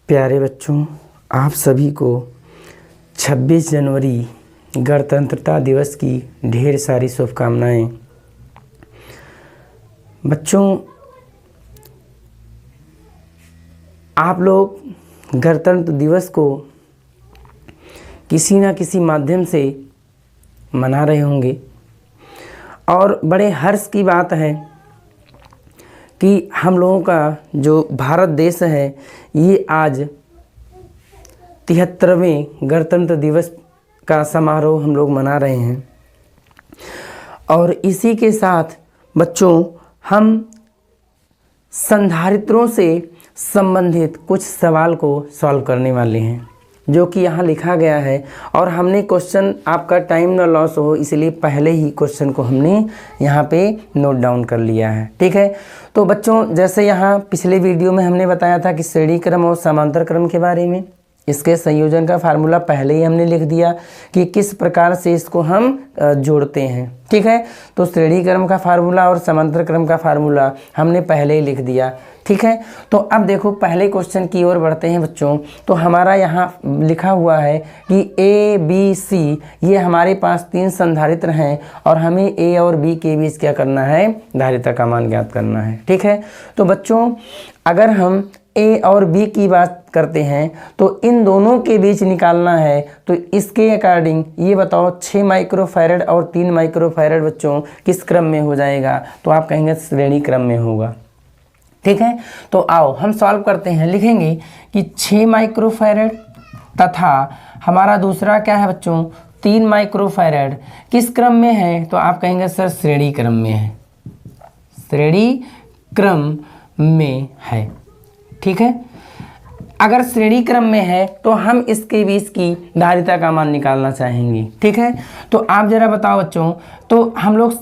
प्यारे बच्चों, आप सभी को 26 जनवरी गणतंत्रता दिवस की ढेर सारी शुभकामनाएं। बच्चों, आप लोग गणतंत्र दिवस को किसी न किसी माध्यम से मना रहे होंगे और बड़े हर्ष की बात है कि हम लोगों का जो भारत देश है ये आज 73वें गणतंत्र दिवस का समारोह हम लोग मना रहे हैं। और इसी के साथ बच्चों हम संधारित्रों से संबंधित कुछ सवाल को सॉल्व करने वाले हैं, जो कि यहाँ लिखा गया है। और हमने क्वेश्चन, आपका टाइम ना लॉस हो इसलिए पहले ही क्वेश्चन को हमने यहाँ पे नोट डाउन कर लिया है। ठीक है, तो बच्चों जैसे यहाँ पिछले वीडियो में हमने बताया था कि श्रेणी क्रम और समांतर क्रम के बारे में, इसके संयोजन का फार्मूला पहले ही हमने लिख दिया कि किस प्रकार से इसको हम जोड़ते हैं। ठीक है, तो श्रेणी क्रम का फार्मूला और समांतर क्रम का फार्मूला हमने पहले ही लिख दिया। ठीक है, तो अब देखो पहले क्वेश्चन की ओर बढ़ते हैं बच्चों। तो हमारा यहाँ लिखा हुआ है कि ए बी सी ये हमारे पास 3 संधारित्र हैं और हमें ए और बी के बीच क्या करना है, धारिता का मान ज्ञात करना है। ठीक है, तो बच्चों अगर हम ए और बी की बात करते हैं तो इन दोनों के बीच निकालना है, तो इसके अकॉर्डिंग ये बताओ 6 माइक्रोफैरड और 3 माइक्रोफैरड बच्चों किस क्रम में हो जाएगा, तो आप कहेंगे श्रेणी क्रम में होगा। ठीक है, तो आओ हम सॉल्व करते हैं। लिखेंगे कि 6 माइक्रोफैरड तथा हमारा दूसरा क्या है बच्चों 3 माइक्रोफैरड किस क्रम में है, तो आप कहेंगे सर श्रेणी क्रम में है, श्रेणी क्रम में है। ठीक है, अगर श्रेणी क्रम में है तो हम इसके बीच की धारिता का मान निकालना चाहेंगे। ठीक है, तो आप जरा बताओ बच्चों, तो हम लोग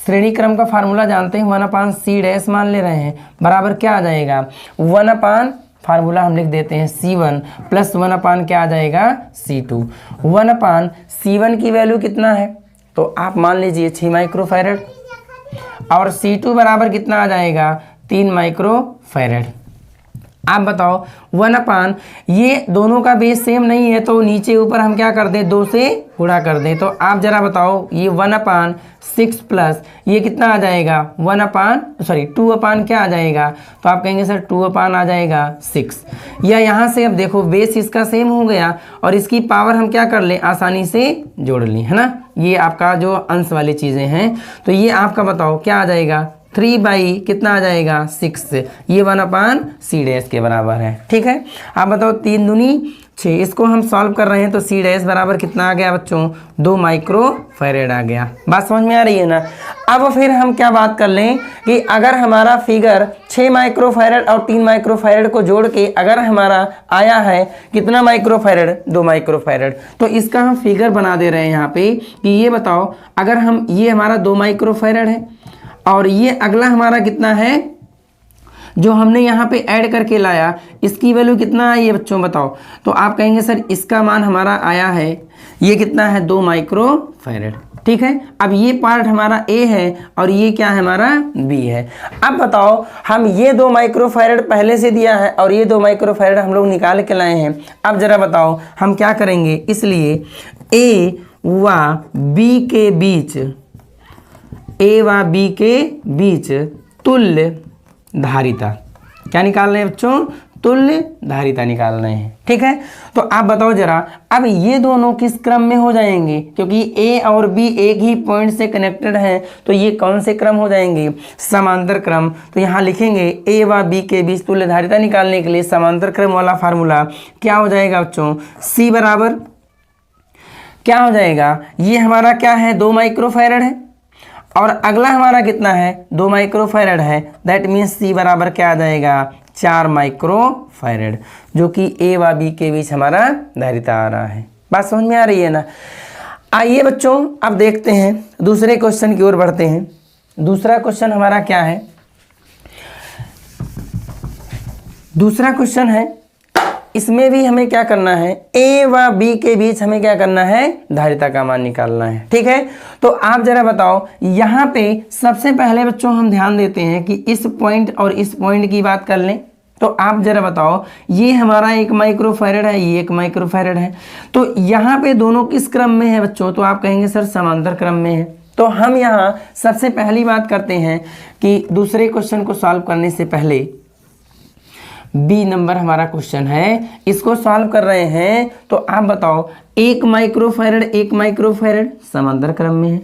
श्रेणी क्रम का फार्मूला जानते हैं, 1/c' मान ले रहे हैं, बराबर क्या आ जाएगा 1/ फार्मूला हम लिख देते हैं c1 प्लस 1/ क्या आ जाएगा c2। 1/c1 की वैल्यू कितना है, तो आप मान लीजिए 6 माइक्रोफैरड और c2 बराबर कितना आ जाएगा 3 माइक्रोफैरड। आप बताओ 1/ ये दोनों का बेस सेम नहीं है तो नीचे ऊपर हम क्या कर दें, 2 से गुणा कर दें। तो आप जरा बताओ ये 1/6 प्लस ये कितना आ जाएगा 2/ क्या आ जाएगा, तो आप कहेंगे सर 2/ आ जाएगा 6। या यहाँ से अब देखो बेस इसका सेम हो गया और इसकी पावर हम क्या कर लें, आसानी से जोड़ लें, है ना। ये आपका जो अंश वाली चीज़ें हैं, तो ये आपका बताओ क्या आ जाएगा 3 कितना आ जाएगा 6, ये 1/c' के बराबर है। ठीक है, आप बताओ 3 दूनी 6, इसको हम सॉल्व कर रहे हैं तो c' बराबर कितना आ गया बच्चों 2 माइक्रोफैरड आ गया। बात समझ में आ रही है ना। अब फिर हम क्या बात कर लें कि अगर हमारा फिगर 6 माइक्रोफैरड और 3 माइक्रोफैरड को जोड़ के अगर हमारा आया है कितना माइक्रोफैरड 2 माइक्रोफैरड, तो इसका हम फिगर बना दे रहे हैं यहाँ पे कि ये बताओ अगर हम ये हमारा 2 माइक्रोफैरड है और ये अगला हमारा कितना है जो हमने यहाँ पे ऐड करके लाया, इसकी वैल्यू कितना आई है बच्चों बताओ, तो आप कहेंगे सर इसका मान हमारा आया है ये कितना है 2 माइक्रोफैरड। ठीक है, अब ये पार्ट हमारा ए है और ये क्या है हमारा बी है। अब बताओ हम ये 2 माइक्रोफैरड पहले से दिया है और ये 2 माइक्रोफैरड हम लोग निकाल के लाए हैं। अब जरा बताओ हम क्या करेंगे, इसलिए ए व बी के बीच, ए व बी के बीच तुल्य धारिता क्या निकाल रहे हैं बच्चों, तुल्य धारिता निकाल रहे हैं। ठीक है, तो आप बताओ जरा अब ये दोनों किस क्रम में हो जाएंगे, क्योंकि ए और बी एक ही पॉइंट से कनेक्टेड हैं, तो ये कौन से क्रम हो जाएंगे, समांतर क्रम। तो यहाँ लिखेंगे ए व बी के बीच तुल्य धारिता निकालने के लिए समांतर क्रम वाला फार्मूला क्या हो जाएगा बच्चों, सी बराबर क्या हो जाएगा, ये हमारा क्या है 2 माइक्रोफैरड है और अगला हमारा कितना है 2 माइक्रोफैरड है, दैट मीन्स सी बराबर क्या आ जाएगा 4 माइक्रोफैरड, जो कि ए व बी के बीच हमारा धारिता आ रहा है। बात समझ में आ रही है ना। आइए बच्चों अब देखते हैं दूसरे क्वेश्चन की ओर बढ़ते हैं। दूसरा क्वेश्चन हमारा क्या है, दूसरा क्वेश्चन है इसमें भी हमें क्या करना है, ए व बी के बीच हमें क्या करना है, धारिता का मान निकालना है। ठीक है, तो आप जरा बताओ यहाँ पे सबसे पहले बच्चों हम ध्यान देते हैं कि इस पॉइंट और इस पॉइंट की बात कर लें। तो आप जरा बताओ, ये हमारा 1 माइक्रोफैरड है, ये 1 माइक्रोफैरड है, तो यहाँ पे दोनों किस क्रम में है बच्चों? तो आप कहेंगे सर समांतर क्रम में है। तो हम यहाँ सबसे पहली बात करते हैं कि दूसरे क्वेश्चन को सॉल्व करने से पहले बी नंबर हमारा क्वेश्चन है, इसको सॉल्व कर रहे हैं। तो आप बताओ 1 माइक्रोफैरड समांतर क्रम में है,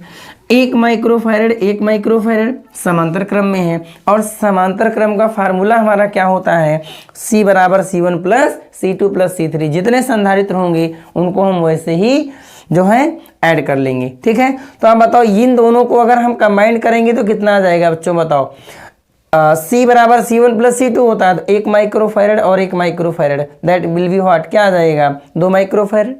1 माइक्रोफैरड समांतर क्रम में है, और समांतर क्रम का फार्मूला हमारा क्या होता है? C बराबर C1 plus C2 plus C3। जितने संधारित्र होंगे उनको हम वैसे ही जो है ऐड कर लेंगे, ठीक है। तो आप बताओ इन दोनों को अगर हम कंबाइंड करेंगे तो कितना आ जाएगा बच्चों? बताओ C बराबर C1 प्लस C2 होता है, तो 1 माइक्रोफैरड और 1 microfarad, that will be what? क्या आ जाएगा? 2 माइक्रोफैरड,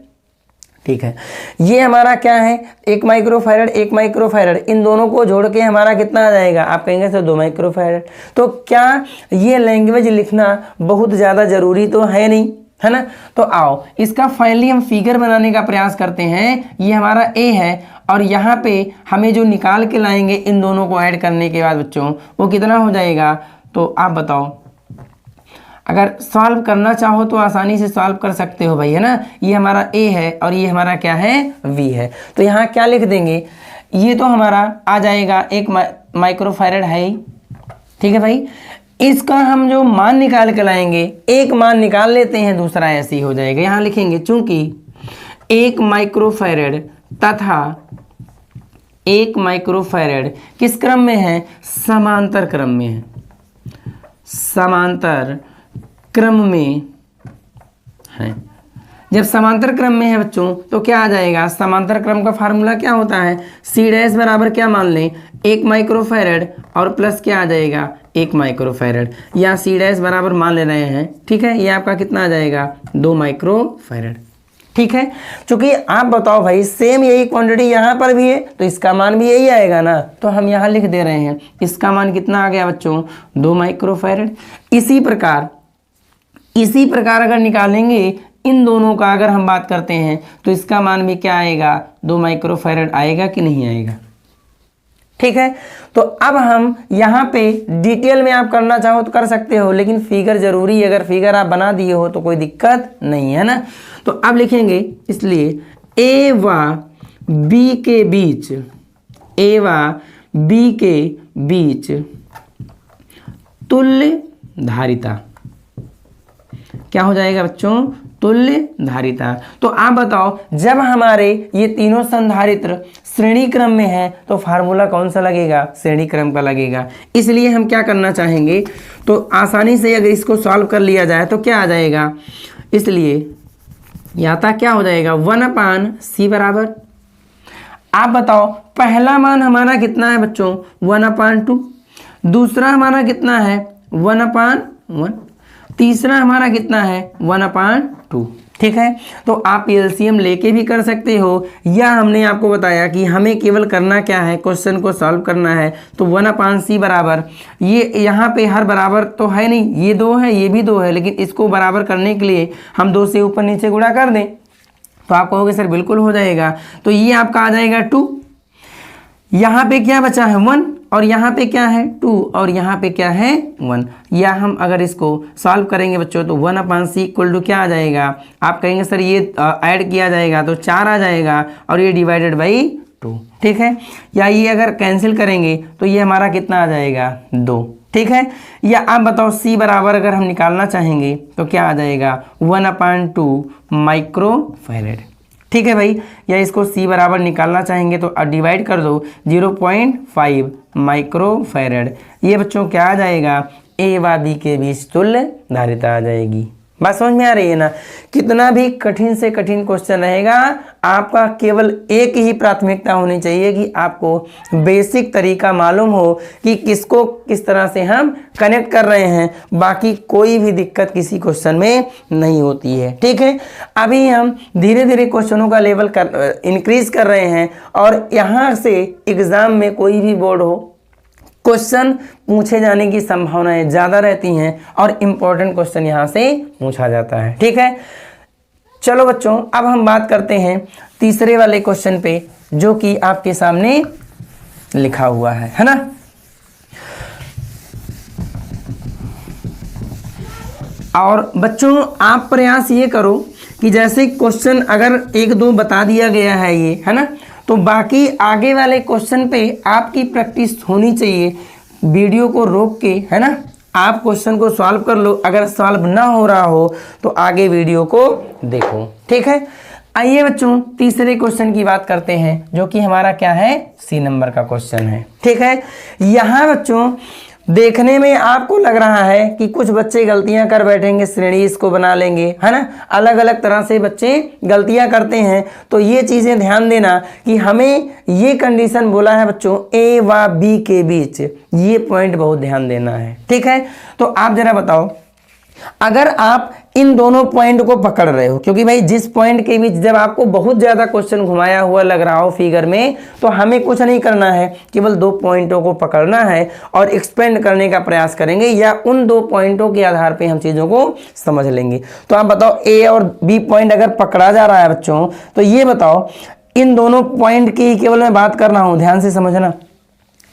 ठीक है। ये हमारा क्या है? 1 माइक्रोफैरड, इन दोनों को जोड़ के हमारा कितना आ जाएगा? आप कहेंगे सर 2 माइक्रोफैरड। तो क्या ये लैंग्वेज लिखना बहुत ज़्यादा ज़रूरी तो है नहीं, है ना? तो आओ इसका फाइनली हम फिगर बनाने का प्रयास करते हैं। ये हमारा A है, और यहाँ पे हमें जो निकाल के लाएंगे इन दोनों को ऐड करने के बाद बच्चों, वो कितना हो जाएगा? तो आप बताओ, अगर सॉल्व करना चाहो तो आसानी से सॉल्व कर सकते हो भाई, है ना। ये हमारा A है और ये हमारा क्या है? V है। तो यहाँ क्या लिख देंगे? ये तो हमारा आ जाएगा 1 माइक्रोफैरड है ही, ठीक है भाई। इसका हम जो मान निकाल के लाएंगे, एक मान निकाल लेते हैं, दूसरा ऐसे ही हो जाएगा। यहाँ लिखेंगे चूंकि 1 माइक्रोफैरड तथा 1 माइक्रोफैरड किस क्रम में है? समांतर क्रम में है, समांतर क्रम में है। जब समांतर क्रम में है बच्चों तो क्या आ जाएगा? समांतर क्रम का फार्मूला क्या होता है? C डैश बराबर क्या मान लें? 1 माइक्रोफैरड और प्लस क्या आ जाएगा? 1 माइक्रोफैरड, या C डैश बराबर मान ले रहे हैं, ठीक है। ये आपका कितना आ जाएगा? 2 माइक्रोफैरड, ठीक है। चूंकि आप बताओ भाई सेम यही क्वांटिटी यहाँ पर भी है तो इसका मान भी यही आएगा ना, तो हम यहाँ लिख दे रहे हैं इसका मान कितना आ गया बच्चों? 2 माइक्रोफैरड। इसी प्रकार अगर निकालेंगे इन दोनों का, अगर हम बात करते हैं तो इसका मान भी क्या आएगा? 2 माइक्रोफैरड आएगा कि नहीं आएगा, ठीक है। तो अब हम यहाँ पे डिटेल में आप करना चाहो तो कर सकते हो, लेकिन फिगर जरूरी है। अगर फिगर आप बना दिए हो तो कोई दिक्कत नहीं है ना। तो अब लिखेंगे, इसलिए A व B के बीच, A व B के बीच तुल्य धारिता क्या हो जाएगा बच्चों? तुल्य धारिता। तो आप बताओ जब हमारे ये तीनों संधारित्र श्रेणी क्रम में है तो फार्मूला कौन सा लगेगा? श्रेणी क्रम का लगेगा। इसलिए हम क्या करना चाहेंगे, तो आसानी से अगर इसको सॉल्व कर लिया जाए तो क्या आ जाएगा? इसलिए याता क्या हो जाएगा? 1/C बराबर, आप बताओ पहला मान हमारा कितना है बच्चों? 1/2। दूसरा हमारा कितना है? 1/1। तीसरा हमारा कितना है? 1/2, ठीक है। तो आप एलसीएम लेके भी कर सकते हो, या हमने आपको बताया कि हमें केवल करना क्या है? क्वेश्चन को सॉल्व करना है। तो 1/C बराबर, ये यहाँ पे हर बराबर तो है नहीं, ये 2 है, ये भी 2 है, लेकिन इसको बराबर करने के लिए हम 2 से ऊपर नीचे गुणा कर दें तो आप कहोगे सर बिल्कुल हो जाएगा। तो ये आपका आ जाएगा 2, यहाँ पे क्या बचा है? 1, और यहाँ पे क्या है? 2, और यहाँ पे क्या है? 1। या हम अगर इसको सॉल्व करेंगे बच्चों तो 1/C इक्वल टू क्या आ जाएगा? आप कहेंगे सर ये ऐड किया जाएगा तो 4 आ जाएगा, और ये डिवाइडेड बाई 2, ठीक है। या ये अगर कैंसिल करेंगे तो ये हमारा कितना आ जाएगा? 2, ठीक है। या आप बताओ C बराबर अगर हम निकालना चाहेंगे तो क्या आ जाएगा? 1/2 माइक्रोफैरड, ठीक है भाई। या इसको C बराबर निकालना चाहेंगे तो डिवाइड कर दो 0.5 माइक्रोफैरड। ये बच्चों क्या आ जाएगा? A व B के बीच तुल्य धारिता आ जाएगी। बात समझ में आ रही है ना? कितना भी कठिन से कठिन क्वेश्चन रहेगा, आपका केवल एक ही प्राथमिकता होनी चाहिए कि आपको बेसिक तरीका मालूम हो कि किसको किस तरह से हम कनेक्ट कर रहे हैं। बाकी कोई भी दिक्कत किसी क्वेश्चन में नहीं होती है, ठीक है। अभी हम धीरे धीरे क्वेश्चनों का लेवल इंक्रीज कर रहे हैं, और यहाँ से एग्जाम में कोई भी बोर्ड हो, क्वेश्चन पूछे जाने की संभावनाएं ज़्यादा रहती हैं और इम्पोर्टेंट क्वेश्चन यहाँ से पूछा जाता है, ठीक है। चलो बच्चों, अब हम बात करते हैं तीसरे वाले क्वेश्चन पे, जो कि आपके सामने लिखा हुआ है ना। और बच्चों आप प्रयास ये करो कि जैसे क्वेश्चन अगर एक दो बता दिया गया है ये, है ना, तो बाकी आगे वाले क्वेश्चन पे आपकी प्रैक्टिस होनी चाहिए। वीडियो को रोक के, है ना, आप क्वेश्चन को सॉल्व कर लो। अगर सॉल्व ना हो रहा हो तो आगे वीडियो को देखो, ठीक है। आइए बच्चों तीसरे क्वेश्चन की बात करते हैं, जो कि हमारा क्या है, सी नंबर का क्वेश्चन है, ठीक है। यहाँ बच्चों देखने में आपको लग रहा है कि कुछ बच्चे गलतियां कर बैठेंगे, श्रेणी इसको बना लेंगे, है ना, अलग अलग तरह से बच्चे गलतियां करते हैं। तो ये चीज़ें ध्यान देना कि हमें ये कंडीशन बोला है बच्चों ए व बी के बीच, ये पॉइंट बहुत ध्यान देना है, ठीक है। तो आप जरा बताओ, अगर आप इन दोनों पॉइंट को पकड़ रहे हो, क्योंकि भाई जिस पॉइंट के बीच जब आपको बहुत ज़्यादा क्वेश्चन घुमाया हुआ लग रहा हो फिगर में, तो हमें कुछ नहीं करना है, केवल दो पॉइंटों को पकड़ना है और एक्सपेंड करने का प्रयास करेंगे, या उन दो पॉइंटों के आधार पे हम चीज़ों को समझ लेंगे। तो आप बताओ ए और बी पॉइंट अगर पकड़ा जा रहा है बच्चों, तो ये बताओ इन दोनों पॉइंट की केवल मैं बात कर रहा हूँ, ध्यान से समझना।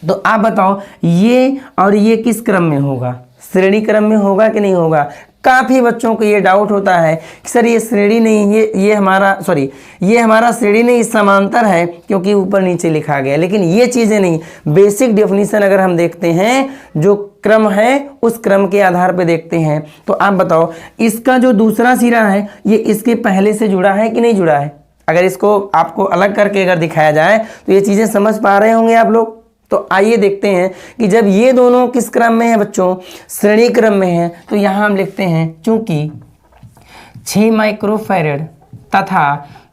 तो आप बताओ ये और ये किस क्रम में होगा, श्रेणी क्रम में होगा कि नहीं होगा। काफ़ी बच्चों को ये डाउट होता है कि सर ये श्रेणी नहीं, ये हमारा श्रेणी नहीं, समांतर है, क्योंकि ऊपर नीचे लिखा गया। लेकिन ये चीज़ें नहीं, बेसिक डेफिनेशन अगर हम देखते हैं, जो क्रम है उस क्रम के आधार पे देखते हैं। तो आप बताओ इसका जो दूसरा सिरा है ये इसके पहले से जुड़ा है कि नहीं जुड़ा है। अगर इसको आपको अलग करके अगर दिखाया जाए तो ये चीज़ें समझ पा रहे होंगे आप लोग। तो आइए देखते हैं कि जब ये दोनों किस क्रम में है बच्चों, श्रेणी क्रम में है, तो यहाँ हम लिखते हैं चूंकि 6 माइक्रोफैरड तथा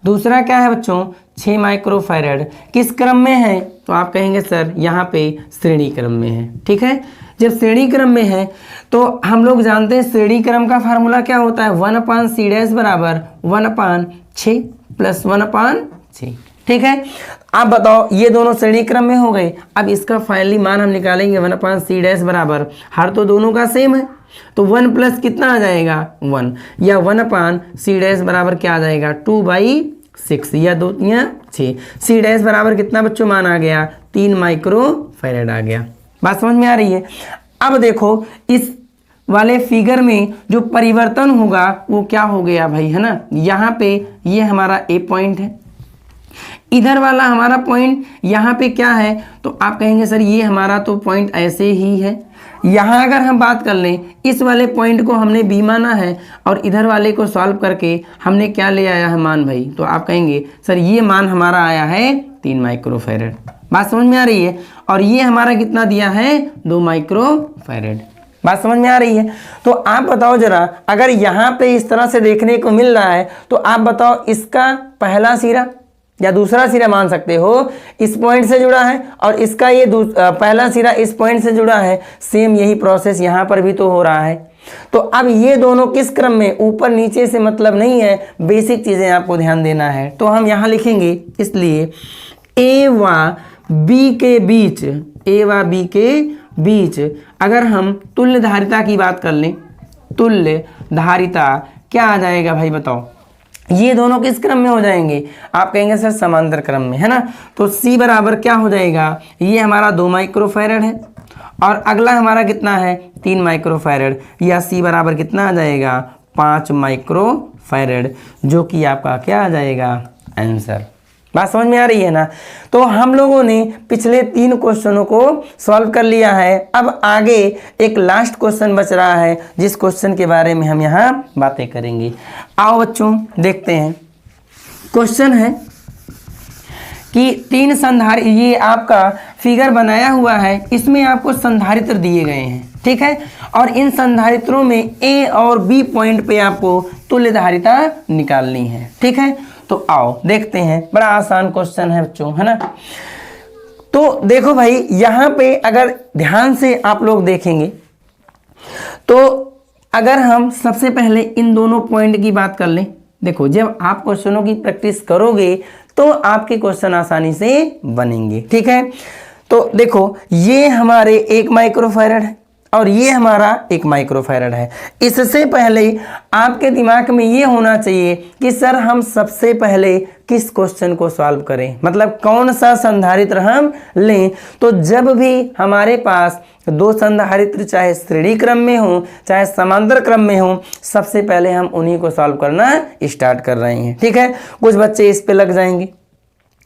दूसरा क्या है बच्चों 6 माइक्रोफैरड किस क्रम में है, तो आप कहेंगे सर यहाँ पे श्रेणी क्रम में है, ठीक है। जब श्रेणी क्रम में है तो हम लोग जानते हैं श्रेणी क्रम का फार्मूला क्या होता है, 1/c बराबर 1/6 प्लस 1/6, ठीक है। आप बताओ ये दोनों श्रेणी क्रम में हो गए। अब इसका फाइनली मान हम निकालेंगे 1/c बराबर, हर तो दोनों का सेम है, तो 1 प्लस कितना आ जाएगा 1, या 1/c बराबर क्या आ जाएगा 2/6, या 2 या 6। c बराबर कितना बच्चों मान आ गया 3 माइक्रोफैरड आ गया। बात समझ में आ रही है। अब देखो इस वाले फिगर में जो परिवर्तन होगा वो क्या हो गया भाई, है ना। यहाँ पे ये हमारा ए पॉइंट है, इधर वाला हमारा पॉइंट यहाँ पे क्या है, तो आप कहेंगे सर ये हमारा तो पॉइंट ऐसे ही है। यहाँ अगर हम बात कर लें, इस वाले पॉइंट को हमने बी माना है और इधर वाले को सॉल्व करके हमने क्या ले आया है मान भाई, तो आप कहेंगे सर ये मान हमारा आया है 3 माइक्रोफैरड। बात समझ में आ रही है। और ये हमारा कितना दिया है 2 माइक्रोफैरड। बात समझ में आ रही है। तो आप बताओ जरा, अगर यहाँ पे इस तरह से देखने को मिल रहा है तो आप बताओ इसका पहला सिरा या दूसरा सिरा मान सकते हो इस पॉइंट से जुड़ा है, और इसका ये पहला सिरा इस पॉइंट से जुड़ा है। सेम यही प्रोसेस यहाँ पर भी तो हो रहा है। तो अब ये दोनों किस क्रम में, ऊपर नीचे से मतलब नहीं है, बेसिक चीज़ें आपको ध्यान देना है। तो हम यहाँ लिखेंगे, इसलिए ए व बी के बीच, ए व बी के बीच अगर हम तुल्य धारिता की बात कर लें, तुल्य धारिता क्या आ जाएगा भाई बताओ, ये दोनों किस क्रम में हो जाएंगे, आप कहेंगे सर समांतर क्रम में, है ना। तो C बराबर क्या हो जाएगा, ये हमारा 2 माइक्रोफैरड है और अगला हमारा कितना है 3 माइक्रोफैरड, या C बराबर कितना आ जाएगा 5 माइक्रोफैरड, जो कि आपका क्या आ जाएगा आंसर। बात समझ में आ रही है ना। तो हम लोगों ने पिछले 3 क्वेश्चनों को सॉल्व कर लिया है। अब आगे एक लास्ट क्वेश्चन बच रहा है, जिस क्वेश्चन के बारे में हम यहाँ बातें करेंगे। आओ बच्चों देखते हैं। क्वेश्चन है कि 3 संधारित्र, ये आपका फिगर बनाया हुआ है, इसमें आपको संधारित्र दिए गए हैं, ठीक है। और इन संधारित्रों में ए और बी पॉइंट पे आपको तुल्य धारिता निकालनी है, ठीक है। तो आओ देखते हैं, बड़ा आसान क्वेश्चन है बच्चों, है ना। तो देखो भाई यहाँ पे अगर ध्यान से आप लोग देखेंगे तो अगर हम सबसे पहले इन दोनों पॉइंट की बात कर लें, देखो जब आप क्वेश्चनों की प्रैक्टिस करोगे तो आपके क्वेश्चन आसानी से बनेंगे, ठीक है। तो देखो ये हमारे 1 माइक्रोफैरड है और ये हमारा 1 माइक्रोफैरड है। इससे पहले आपके दिमाग में ये होना चाहिए कि सर हम सबसे पहले किस क्वेश्चन को सॉल्व करें, मतलब कौन सा संधारित्र हम लें। तो जब भी हमारे पास 2 संधारित्र चाहे श्रेणी क्रम में हो चाहे समांतर क्रम में हो, सबसे पहले हम उन्हीं को सॉल्व करना स्टार्ट कर रहे हैं। ठीक है, कुछ बच्चे इस पे लग जाएंगे,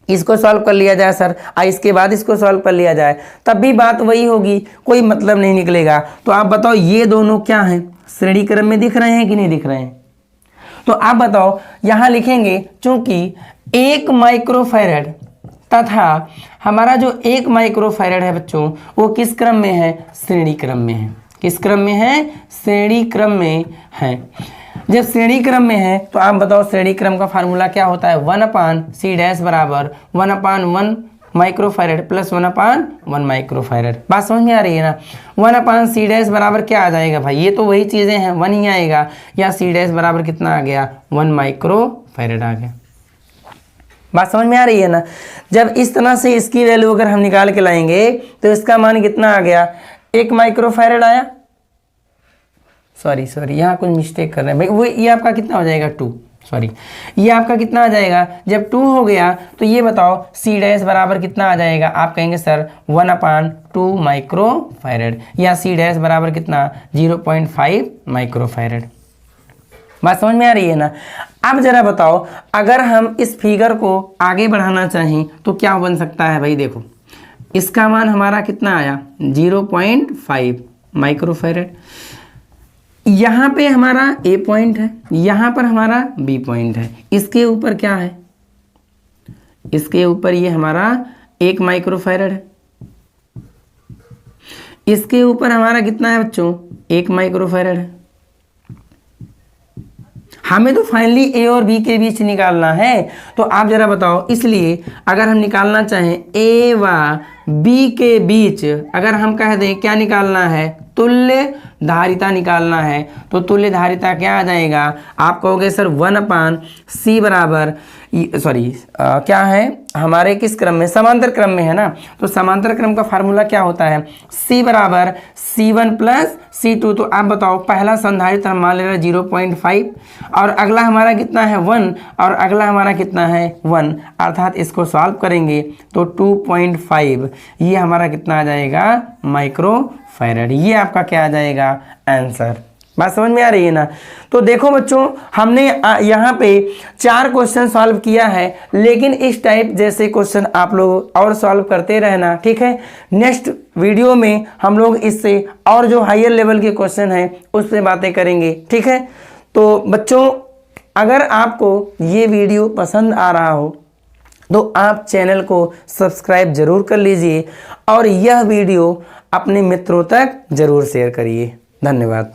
इसको सॉल्व कर लिया जाए सर, इसके बाद इसको सॉल्व कर लिया जाए, तब भी बात वही होगी, कोई मतलब नहीं निकलेगा। तो आप बताओ ये दोनों क्या हैं, श्रेणी क्रम में दिख रहे हैं कि नहीं दिख रहे हैं? तो आप बताओ, यहाँ लिखेंगे चूंकि 1 माइक्रोफैरड तथा हमारा जो 1 माइक्रोफैरड है बच्चों, वो किस क्रम में है? श्रेणी क्रम में है। किस क्रम में है? श्रेणी क्रम में है। जब श्रेणी क्रम में है तो आप बताओ श्रेणी क्रम का फार्मूला क्या होता है? 1/c' बराबर 1/1 माइक्रोफैरड प्लस 1/1 माइक्रोफैरड। बात समझ में आ रही है ना? 1/c' बराबर क्या आ जाएगा भाई? ये तो वही चीज़ें हैं, 1 ही आएगा, या c' बराबर कितना आ गया? 1 माइक्रोफैरड आ गया। बात समझ में आ रही है ना? जब इस तरह से इसकी वैल्यू अगर हम निकाल के लाएंगे तो इसका मान कितना आ गया? 1 माइक्रोफैरड आया। सॉरी यहाँ कुछ मिस्टेक कर रहे हैं भाई, वो ये आपका कितना हो जाएगा? 2। सॉरी, ये आपका कितना आ जाएगा? जब 2 हो गया तो ये बताओ c' बराबर कितना आ जाएगा? आप कहेंगे सर 1/2 माइक्रोफैरड, या c' बराबर कितना? 0.5 माइक्रोफैरड। बात समझ में आ रही है ना? अब जरा बताओ, अगर हम इस फिगर को आगे बढ़ाना चाहें तो क्या बन सकता है भाई? देखो, इसका मान हमारा कितना आया? 0.5 माइक्रोफैरड। यहाँ पे हमारा A पॉइंट है, यहाँ पर हमारा B पॉइंट है, इसके ऊपर क्या है? इसके ऊपर ये हमारा 1 माइक्रोफैरड है, इसके ऊपर हमारा कितना है बच्चों? 1 माइक्रोफैरड है। हमें तो फाइनली A और B के बीच निकालना है। तो आप जरा बताओ, इसलिए अगर हम निकालना चाहें A व B के बीच, अगर हम कह दें क्या निकालना है? तुल्य धारिता निकालना है, तो तुल्य धारिता क्या आ जाएगा? आप कहोगे सर 1/c बराबर, सॉरी क्या है हमारे किस क्रम में? समांतर क्रम में है ना? तो समांतर क्रम का फार्मूला क्या होता है? c बराबर c1 प्लस c2। तो आप बताओ, पहला संधारित्र हम मान ले रहे 0.5 और अगला हमारा कितना है? 1, और अगला हमारा कितना है? 1, अर्थात इसको सॉल्व करेंगे तो 2.5, ये हमारा कितना आ जाएगा? माइक्रोफैरड। ये आपका क्या आ जाएगा? आंसर। बात समझ में आ रही है ना? तो देखो बच्चों, हमने यहाँ पे 4 क्वेश्चन सॉल्व किया है, लेकिन इस टाइप जैसे क्वेश्चन आप लोग और सॉल्व करते रहना। ठीक है, नेक्स्ट वीडियो में हम लोग इससे और जो हायर लेवल के क्वेश्चन हैं उस पर बातें करेंगे। ठीक है, तो बच्चों अगर आपको ये वीडियो पसंद आ रहा हो तो आप चैनल को सब्सक्राइब जरूर कर लीजिए और यह वीडियो अपने मित्रों तक जरूर शेयर करिए। धन्यवाद।